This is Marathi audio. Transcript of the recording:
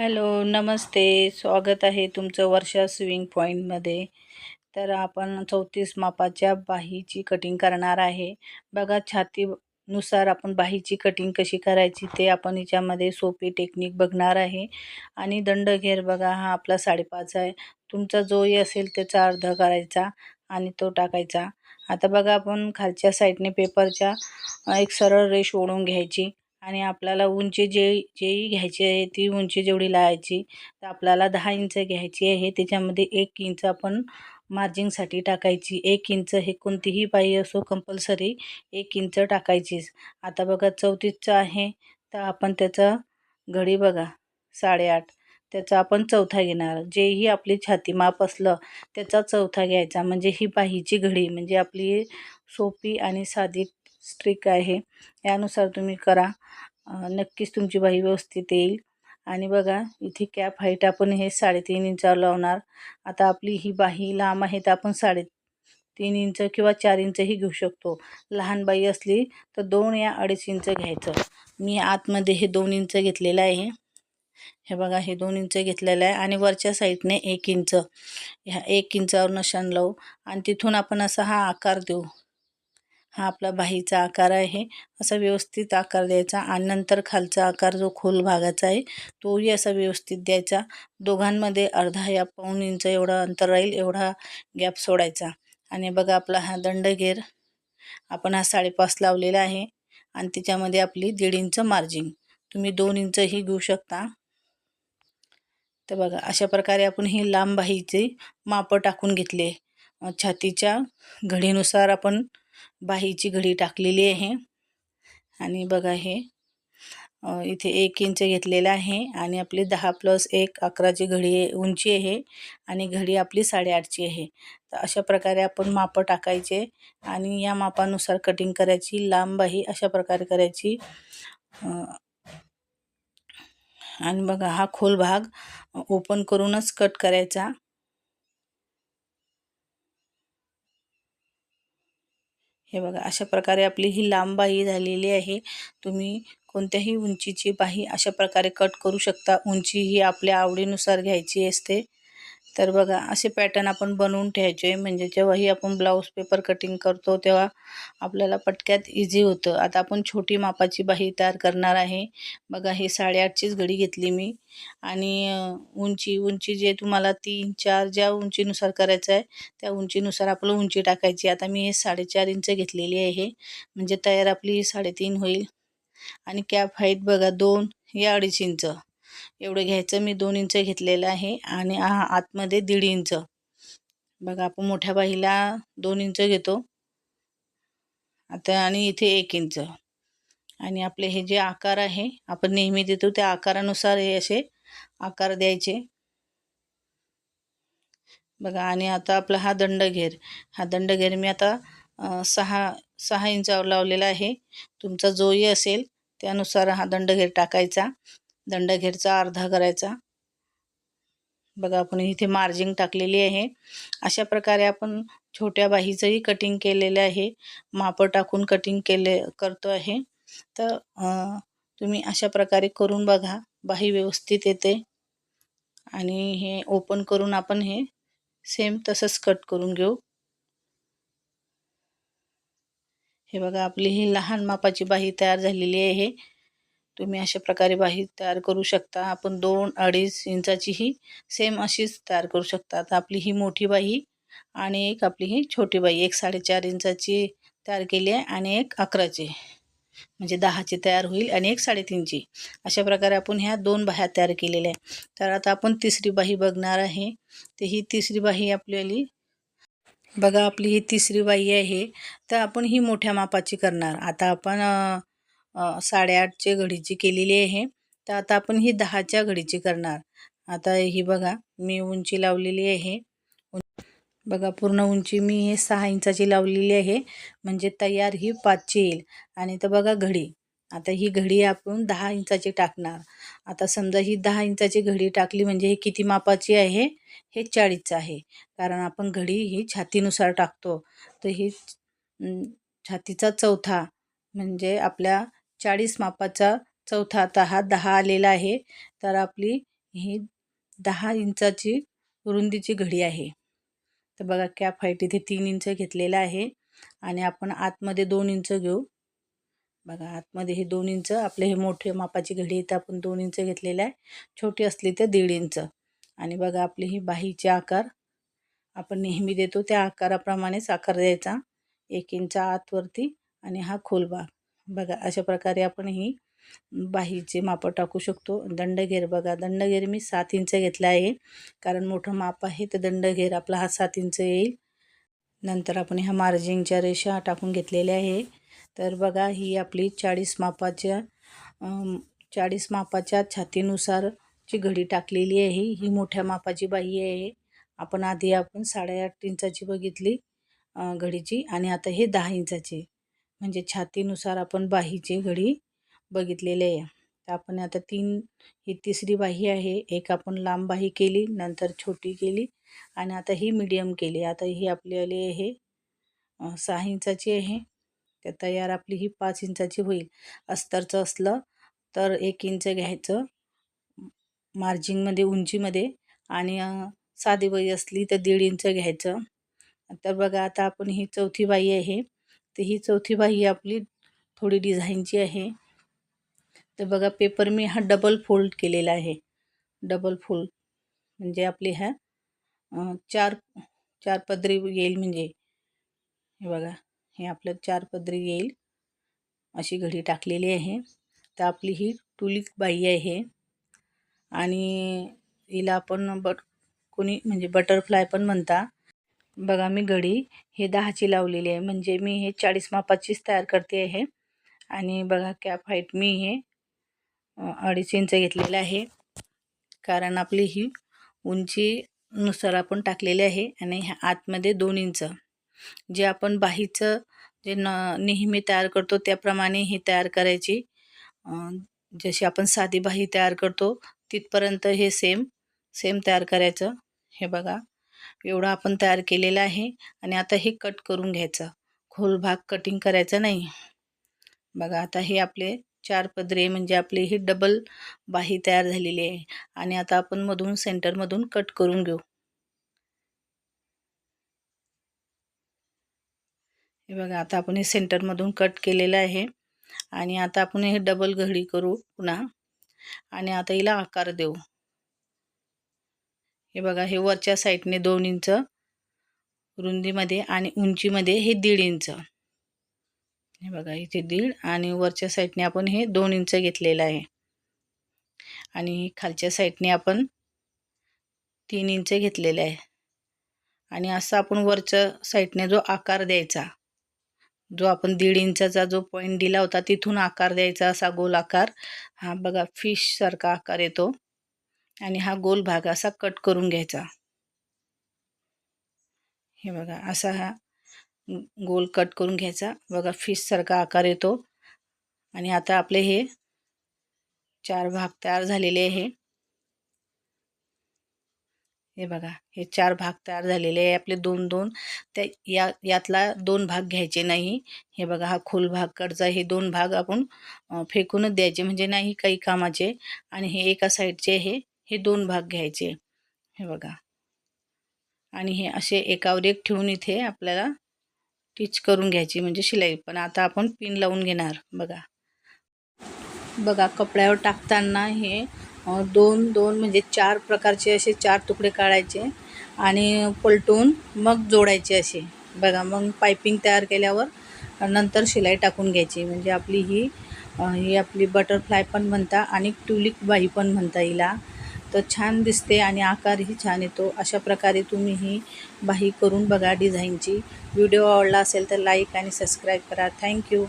हॅलो, नमस्ते. स्वागत आहे तुमचं वर्षा स्विंग पॉईंटमध्ये. तर आपण 34 मापाच्या बाहीची कटिंग करणार आहे. बघा, छातीनुसार आपण बाहीची कटिंग कशी करायची ते आपण याच्यामध्ये सोपी टेक्निक बघणार आहे. आणि दंडघेर बघा, हा आपला 5.5 आहे. तुमचा जोही असेल त्याचा अर्धा करायचा आणि तो टाकायचा. आता बघा, आपण खालच्या साईडने पेपरच्या एक सरळ रेष ओढून घ्यायची आणि आपल्याला उंची जेही घ्यायची आहे ती उंची जेवढी लावायची, तर आपल्याला 10 इंच घ्यायची आहे. त्याच्यामध्ये 1 इंच आपण मार्जिंगसाठी टाकायची. 1 इंच हे कोणतीही बाही असो कंपल्सरी 1 इंच टाकायचीच. आता बघा 34चा आहे, तर आपण त्याचा घडी बघा 8.5, त्याचा आपण चौथा घेणार. जेही आपली छाती माप असलं त्याचा चौथा घ्यायचा. म्हणजे ही बाहीची घडी म्हणजे आपली सोपी आणि साधी स्ट्रिक आहे. यानुसार तुम्ही करा, नक्कीच तुमची बाही व्यवस्थित येईल. आणि बघा, इथे कॅप हाईट आपण हे 3.5 इंचावर लावणार. आता आपली ही बाही लांब आहे तर आपण 3.5 इंच किंवा 4 इंचही घेऊ शकतो. लहान बाई असली तर 2 या 2.5 इंच घ्यायचं. मी आतमध्ये हे 2 इंच घेतलेलं आहे. हे बघा, हे 2 इंच घेतलेलं आहे आणि वरच्या साईडने 1 इंच, ह्या 1 इंचावर नशाण लावू आणि तिथून आपण असा हा आकार देऊ. हा आपला बाहीचा आकार आहे. असा व्यवस्थित आकार द्यायचा आणि नंतर खालचा आकार जो खोल भागाचा आहे तोही असा व्यवस्थित द्यायचा. दोघांमध्ये अर्धा या पाऊण इंच एवढा अंतर राहील एवढा गॅप सोडायचा. आणि बघा, आपला हा दंडघेर आपण हा 5.5 लावलेला आहे आणि त्याच्यामध्ये आपली 1.5 इंच मार्जिन, तुम्ही 2 इंचही घेऊ शकता. तर बघा, अशा प्रकारे आपण ही लांब बाहीचे माप टाकून घेतले. छातीच्या घडीनुसार आपण बाहीची घडी टाकलेली आहे. आणि बघा, हे इथे 1 इंच घेतलेला आहे आणि आपली 10 + 1 11ची घडी उंची आहे आणि घडी आपली 8.5ची आहे. तर अशा प्रकारे आपण माप टाकायचे आणि या मापानुसार कटिंग करायची. लांब बाही अशा प्रकारे करायची. आणि बघा, हा खोल भाग ओपन करूनच कट करायचा. हे बघा, अशा प्रकारे आपली ही लांब बाही झालेली आहे. तुम्ही कोणत्याही उंचीची बाही अशा प्रकारे कट करू शकता. उंची ही आपल्या आवडीनुसार घ्यायची असते. तर बघा, असे पॅटर्न आपण बनवून ठेवायचे म्हणजे जेव्हाही आपण ब्लाऊज पेपर कटिंग करतो तेव्हा आपल्याला पटक्यात इझी होतं. आता आपण छोटी मापाची बाही तयार करणार आहे. बघा, हे 8.5चीच घडी घेतली मी आणि उंची जे तुम्हाला 3 4 ज्या उंचीनुसार करायचं आहे त्या उंचीनुसार आपलं उंची टाकायची. आता मी हे 4.5 इंच घेतलेली आहे म्हणजे तयार आपली 3.5 होईल. आणि कॅप हाईट बघा 2 या 2.5 इंच एवढं घ्यायचं. मी 2 इंच घेतलेलं आहे आणि आतमध्ये 1.5 इंच. बघा, आपण मोठ्या बाहीला 2 इंच घेतो आता आणि इथे 1 इंच. आणि आपले हे जे आकार आहे आपण नेहमी देतो त्या आकारानुसार हे असे आकार द्यायचे. बघा, आणि आता आपला हा दंडघेर मी आता 6 इंचावर लावलेला आहे. तुमचा जोही असेल त्यानुसार हा दंडघेर टाकायचा. दंडघेरचा अर्धा करायचा. बघा, आपण इथे मार्जिंग टाकलेली आहे. अशा प्रकारे आपण छोट्या बाहीचंही कटिंग केलेलं आहे. माप टाकून कटिंग करतो आहे. तर तुम्ही अशा प्रकारे करून बघा, बाही व्यवस्थित येते. आणि हे ओपन करून आपण हे सेम तसंच कट करून घेऊ. हे बघा, आपली ही लहान मापाची बाही तयार झालेली आहे. तुम्ही अशा प्रकारे बाही तयार करू शकता. आपण 2 2.5 इंचाचीही सेम अशीच तयार करू शकता. आता आपली ही मोठी बाही आणि एक आपली ही छोटी बाही, एक 4.5 इंचाची तयार केली आहे आणि एक 11ची म्हणजे 10ची तयार होईल आणि एक 3.5ची. अशा प्रकारे आपण ह्या 2 बाह्या तयार केलेल्या आहे. तर आता आपण तिसरी बाही बघणार आहे. तर ही तिसरी बाही आपल्याली बघा, आपली ही तिसरी बाही आहे. तर आपण ही मोठ्या मापाची करणार. आता आपण 8.5ची घडीची केलेली आहे. तर आता आपण ही 10च्या घडीची करणार. आता ही बघा, मी उंची लावलेली आहे. बघा, पूर्ण उंची मी हे 6 इंचाची लावलेली आहे म्हणजे तयार ही 5ची येईल. आणि तर बघा घडी, आता ही घडी आपण 10 इंचाची टाकणार. आता समजा ही 10 इंचाची घडी टाकली म्हणजे ही किती मापाची आहे, हे 40चं आहे. कारण आपण घडी ही छातीनुसार टाकतो. तर ही छातीचा चौथा म्हणजे आपल्या 40 मापाचा चौथा. आता हा 10 आलेला आहे. तर आपली ही 10 इंचाची रुंदीची घडी आहे. तर बघा कॅप हाईट इथे 3 इंच घेतलेला आहे आणि आपण आतमध्ये 2 इंच घेऊ. बघा आतमध्ये हे 2 इंच, आपले हे मोठे मापाची घडी इथं आपण 2 इंच घेतलेला आहे, छोटी असली तर 1.5 इंच. आणि बघा आपली ही बाहीचे आकार आपण नेहमी देतो त्या आकाराप्रमाणेच आकार द्यायचा, 1 इंच आतवरती आणि हा खोल भाग. बघा अशा प्रकारे आपण ही बाहीचे माप टाकू शकतो. दंडघेर बघा, दंडघेर मी 7 इंच घेतला आहे, कारण मोठं माप आहे तर दंडघेर आपला हा 7 इंच येईल. नंतर आपण ह्या मार्जिनच्या रेषा टाकून घेतलेल्या आहे. तर बघा ही आपली 40 मापाच्या छातीनुसारची घडी टाकलेली आहे. ही मोठ्या मापाची बाही आहे. आपण 8.5 इंचाची बघितली घडीची आणि आता हे 10 इंचाची, म्हणजे छातीनुसार आपण बाहीची घडी बघितलेली आहे. तर आपण आता ही तिसरी बाही आहे. एक आपण लांब बाही केली, नंतर छोटी केली आणि आता ही मीडियम केली. आता ही आपली आली आहे 6 इंचाची आहे. तर तयार आपली ही 5 इंचाची होईल. अस्तरचं असलं तर 1 इंच घ्यायचं मार्जिनमध्ये, उंचीमध्ये, आणि साधी बाही असली तर 1.5 इंच घ्यायचं. तर बघा आता आपण ही चौथी बाही आहे. तर ही चौथी बाही आपली थोडी डिझाईनची आहे. तर बघा पेपर मी हा डबल फोल्ड केलेला आहे. डबल फोल्ड म्हणजे आपली ह्या चार पदरी येईल. म्हणजे हे बघा हे आपलं 4 पदरी येईल अशी घडी टाकलेली आहे. तर आपली ही टुलिक बाही आहे आणि हिला आपण कोणी म्हणजे बटरफ्लाय पण म्हणता. बघा मी घडी हे 10ची लावलेली आहे, म्हणजे मी हे 40 मापाचीच तयार करते आहे. आणि बघा कॅप हाईट मी हे 2.5 इंच घेतलेलं आहे, कारण आपली ही उंचीनुसार आपण टाकलेली आहे. आणि ह्या आतमध्ये 2 इंच, जे आपण बाहीचं जे नेहमी तयार करतो त्याप्रमाणे ही तयार करायची. जशी आपण साधी बाही तयार करतो तिथपर्यंत हे सेम तयार करायचं. हे बघा एवढं आपण तयार केलेलं आहे. आणि आता हे कट करून घ्यायचं, खोल भाग कटिंग करायचा नाही. बघा आता हे आपले 4 पदरे म्हणजे आपली ही डबल बाही तयार झालेली आहे. आणि आता आपण सेंटरमधून कट करून घेऊ. हे बघा आता आपण हे सेंटरमधून कट केलेलं आहे. आणि आता आपण हे डबल घडी करू पुन्हा, आणि आता हिला आकार देऊ. हे बघा हे वरच्या साईडने 2 इंच रुंदीमध्ये आणि उंचीमध्ये हे 1.5 इंच. हे बघा इथे 1.5 आणि वरच्या साईडने आपण हे 2 इंच घेतलेलं आहे. आणि खालच्या साईडने आपण 3 इंच घेतलेलं आहे. आणि असं आपण वरच्या साईडने जो आकार द्यायचा, जो आपण 1.5 इंचाचा जो पॉईंट दिला होता तिथून आकार द्यायचा, असा गोल आकार. हा बघा फिश सारखा आकार येतो. आणि हा गोल भाग असा कट करून घ्यायचा. हे बघा असा हा गोल कट करून घ्यायचा. बघा फिश सारखा आकार येतो. आणि आता आपले हे 4 भाग तयार झालेले आहे. हे बघा हे 4 भाग तयार झालेले आहे आपले 2-2. त्या यातला 2 भाग घ्यायचे नाही. हे बघा हा खोल भाग कडचा हे 2 भाग आपण फेकूनच द्यायचे, म्हणजे नाही काही कामाचे. आणि हे एका साईडचे हे 2 भाग घ्यायचे. हे बघा आणि हे असे एकावर एक ठेवून इथे आपल्याला टिच करून घ्यायची, म्हणजे शिलाई. पण आता आपण पिन लावून घेणार. बघा कपड्यावर टाकताना हे 2-2 म्हणजे 4 प्रकारचे असे 4 तुकडे काढायचे आणि पलटून मग जोडायचे असे. बघा मग पायपिंग तयार केल्यावर नंतर शिलाई टाकून घ्यायची. म्हणजे आपली ही आपली बटरफ्लाय पण म्हणता आणि ट्युलिप बाही पण म्हणता हिला. तर छान दिसते आणि आकारही छान येतो. अशा प्रकारे तुम्ही ही बाही करून बघा डिझाईनची. व्हिडिओ आवडला असेल तर लाईक आणि सबस्क्राईब करा. थँक्यू.